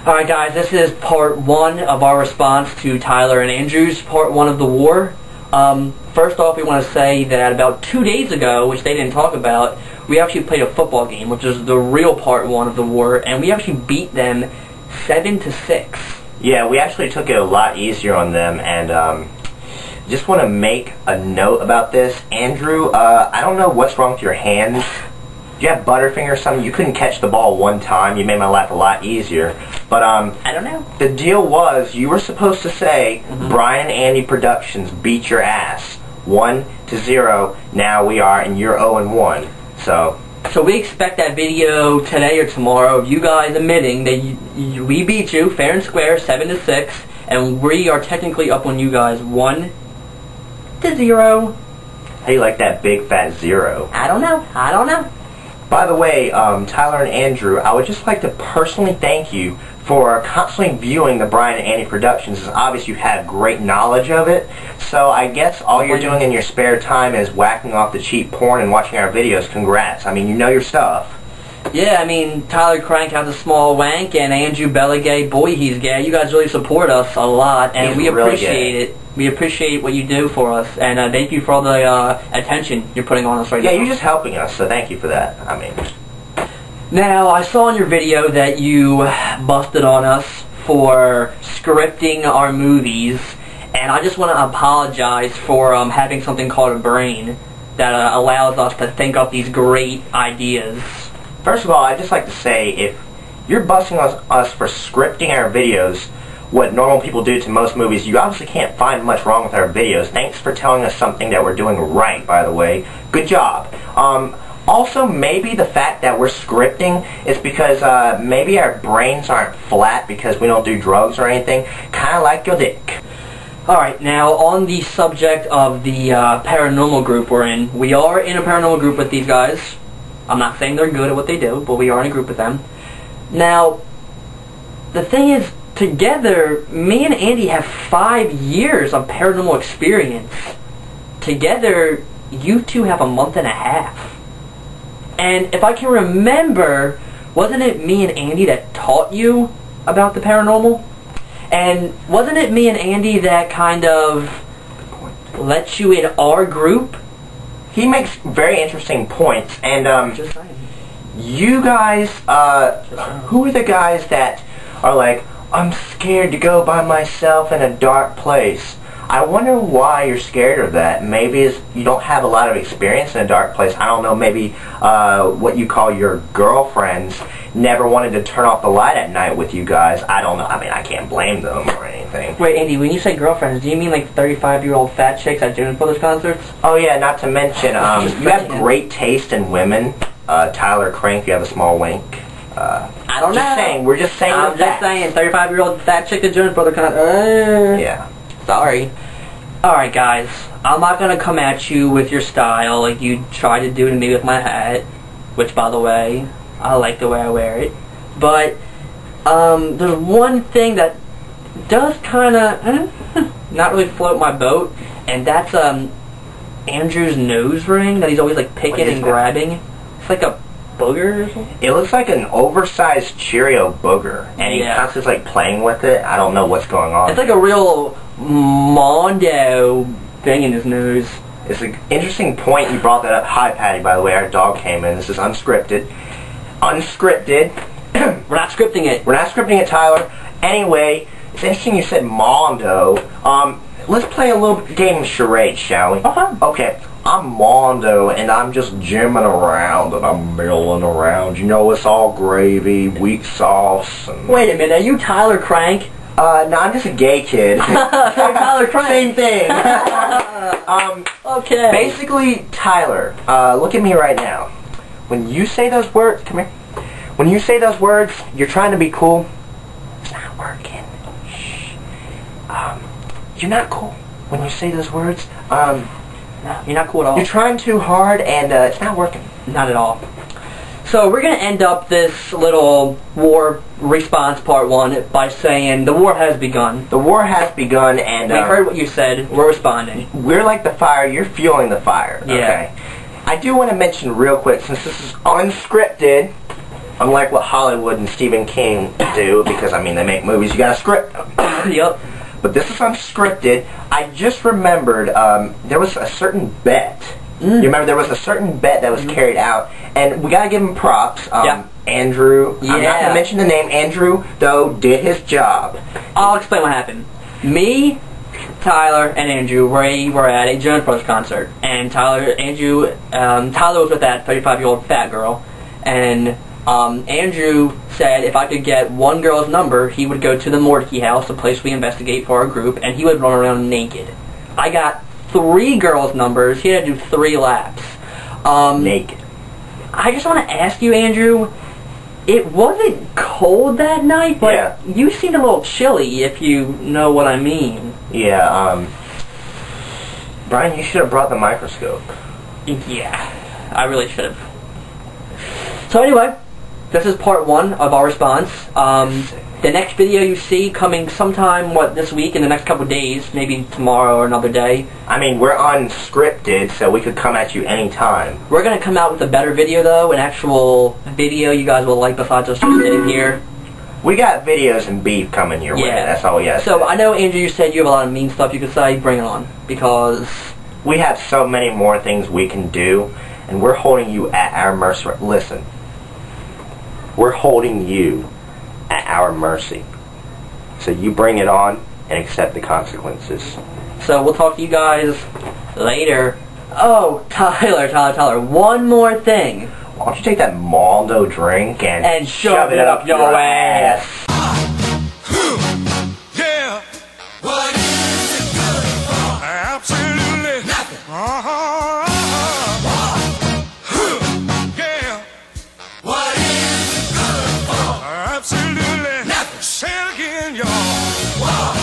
Alright guys, this is part 1 of our response to Tyler and Andrew's part 1 of the war. First off, we want to say that about 2 days ago, which they didn't talk about, we actually played a football game, which is the real part 1 of the war, and we actually beat them 7-6. Yeah, we actually took it a lot easier on them, and just want to make a note about this. Andrew, I don't know what's wrong with your hands. Do you have Butterfinger or something? You couldn't catch the ball one time. You made my life a lot easier. But, I don't know. The deal was, you were supposed to say, Brien Andys Productions beat your ass. 1-0. Now we are, and you're 0-1. So we expect that video today or tomorrow of you guys admitting that we beat you fair and square 7-6, and we are technically up on you guys 1-0. How do you like that big fat 0? I don't know. By the way, Tyler and Andrew, I would just like to personally thank you for constantly viewing the Brien Andys Productions. It's obvious you have great knowledge of it. So I guess all you're doing in your spare time is whacking off the cheap porn and watching our videos. Congrats. I mean, you know your stuff. Yeah, I mean, Tyler has a small wank, and Andrew Belligay, boy, he's gay. You guys really support us a lot, and we appreciate it. We appreciate what you do for us, and thank you for all the attention you're putting on us right now. Yeah, you're just helping us, so thank you for that. I mean, now, I saw in your video that you busted on us for scripting our movies, and I just want to apologize for having something called a brain that allows us to think up these great ideas. First of all, I'd just like to say, if you're busting us for scripting our videos, what normal people do to most movies, you obviously can't find much wrong with our videos. Thanks for telling us something that we're doing right, by the way. Good job. Also, maybe the fact that we're scripting is because maybe our brains aren't flat because we don't do drugs or anything. Kind of like your dick. Alright, now on the subject of the paranormal group we're in, we are in a paranormal group with these guys. I'm not saying they're good at what they do, but we are in a group with them. Now, the thing is, together, me and Andy have 5 years of paranormal experience. Together, you two have a month and a half. And if I can remember, wasn't it me and Andy that taught you about the paranormal? And wasn't it me and Andy that kind of let you in our group? He makes very interesting points, and Just saying. You guys, who are the guys that are like, I'm scared to go by myself in a dark place? I wonder why you're scared of that. Maybe it's you don't have a lot of experience in a dark place. I don't know, maybe what you call your girlfriends never wanted to turn off the light at night with you guys. I don't know. I mean, I can't blame them or anything. Wait, Andy, when you say girlfriends, do you mean like 35-year-old fat chicks at Jonas Brothers concerts? Oh yeah, not to mention, you have great taste in women. tylercrank, you have a small wink. I don't know. Just saying, we're just saying. I'm just saying, 35-year-old fat chick at Jonas Brothers concert. Yeah. Sorry. Alright guys, I'm not gonna come at you with your style like you tried to do to me with my hat, which by the way, I like the way I wear it. But, there's one thing that does kinda, not really float my boat, and that's, Andrew's nose ring that he's always like picking and grabbing. It's like a booger or something? It looks like an oversized Cheerio booger, and he constantly like playing with it. I don't know what's going on. It's like a real Mondo thing in his nose. It's an interesting point you brought that up. Hi, Patty, by the way. Our dog came in. This is unscripted. Unscripted. We're not scripting it. We're not scripting it, Tyler. Anyway, it's interesting you said Mondo. Let's play a little game of charades, shall we? Okay. I'm Mondo, and I'm just jimming around, and I'm milling around. You know, it's all gravy, weak sauce. And wait a minute, are you Tyler Crank? No, I'm just a gay kid. Tyler Crank. Same thing. Okay. Basically, Tyler, look at me right now. When you say those words, come here. When you say those words, you're trying to be cool. It's not working. Shh. You're not cool when you say those words. No, you're not cool at all. You're trying too hard, and it's not working. Not at all. So we're going to end up this little war response part 1 by saying the war has begun. The war has begun, and we heard what you said. We're responding. We're like the fire. You're fueling the fire. Yeah. Okay. I do want to mention real quick, since this is unscripted, Unlike what Hollywood and Stephen King do, because, I mean, they make movies, you gotta script them. Yep. But this is unscripted. I just remembered, there was a certain bet. You remember there was a certain bet that was carried out, and we gotta give him props. Andrew, I'm not gonna mention the name. Andrew, though, did his job. I'll explain what happened. Me, Tyler, and Andrew were at a Jonas Brothers concert, and Tyler was with that 35-year-old fat girl, and Andrew said if I could get one girl's number, he would go to the Mordecai house, the place we investigate for our group, and he would run around naked. I got 3 girls' numbers. He had to do 3 laps. Naked. I just want to ask you, Andrew, it wasn't cold that night, but you seemed a little chilly, if you know what I mean. Yeah, Brian, you should have brought the microscope. Yeah, I really should have. So anyway, this is part 1 of our response. The next video you see coming sometime, this week, in the next couple days, maybe tomorrow or another day. I mean, we're unscripted, so we could come at you anytime. We're going to come out with a better video, though, an actual video you guys will like besides us just sitting here. We got videos and beef coming your way, that's all we got. So, I know, Andrew, you said you have a lot of mean stuff you could say. Bring it on, because we have so many more things we can do, and we're holding you at our mercy. Listen, we're holding you at our mercy. So you bring it on and accept the consequences. So we'll talk to you guys later. Oh, Tyler, one more thing. Why don't you take that Maldo drink and shove it up your ass. Yeah. What is it good for? Absolutely nothing. Yeah. What is it good for? Absolutely nothing. Say it again, y'all.